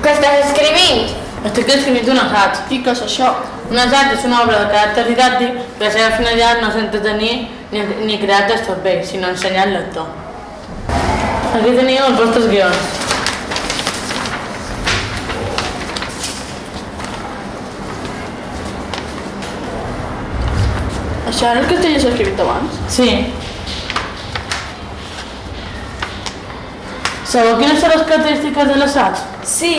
Què estàs escrivint? Estic escrivint un assaig. I què és això? Un assaig és una obra de caràcter didàctic que la seva finalitat no és entretenir ni crear textos vells, sinó ensenyar al lector. Aquí teniu els vostres guions. Això era el que estaves escrivint abans? Sí. Sabeu quines són les característiques de l'assaig? Sí,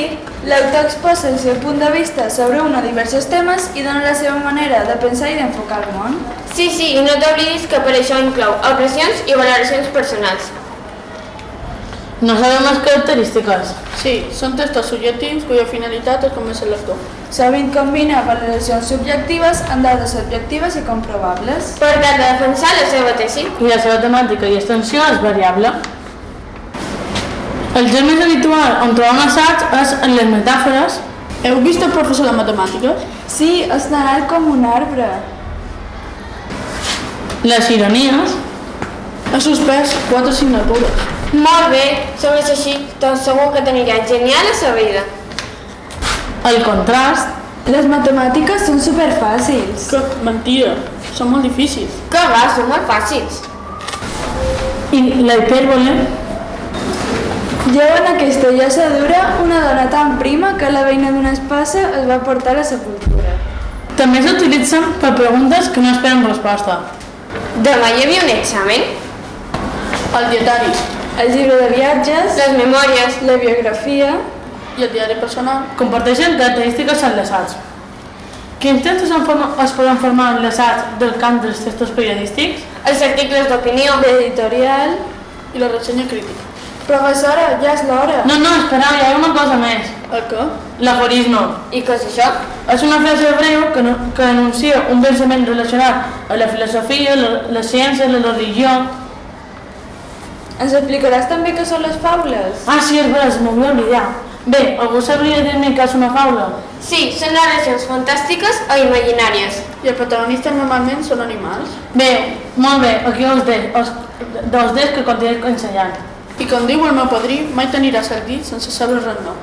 l'autor exposa el seu punt de vista sobre un o diversos temes i dona la seva manera de pensar i d'enfocar el món. Sí, i no t'oblidis que per això inclou apreciacions i valoracions personals. No sabem les característiques. Sí, són textos subjectius cuya finalitat és convèncer el lector. Sovint combina valoracions subjectives amb dades objectives i comprovables. Per tal de defensar la seva tesi. I la seva temàtica i extensió és variable. El gest més habitual on trobar un assaig és en les metàfores. Heu vist el professor de matemàtiques? Sí, és tan alt com un arbre. Les ironies. Ha suspès 4 assignatures. Molt bé, som així, doncs segur que t'anirà genial a la vida. El contrast. Les matemàtiques són superfàcils. Que mentida, són molt difícils. Que va, són molt fàcils. I la hipèrbole. Lleva en aquesta llaçadura una dona tan prima que la veïna d'una espasa es va portar a la sepultura. També s'utilitzen per preguntes que no esperen resposta. Demà hi havia un examen? El dietari El llibre de viatges, Les memòries. la biografia. i el diari personal. Comparteixen característiques en l'assaig. Quins textos es poden formar en l'assaig del camp dels textos periodístics? Els articles d'opinió. L'editorial. I la ressenya crítica. Professora, ja és l'hora. No, espereu, hi ha una cosa més. El què? L'aforisme. I què és això? És una frase breu que anuncia un pensament relacionat a la filosofia, la ciència, la religió. Ens explicaràs també què són les faules? Ah, sí, és veritat, m'ho oblidar. Bé, algú sabria dir-me què és una faula? Sí, són narracions fantàstiques o imaginàries. I els protagonistes normalment són animals. Bé, molt bé, aquí els des que continuem ensenyant. I com diu el meu padrí, mai t'aniràs al llit sense saber res nou.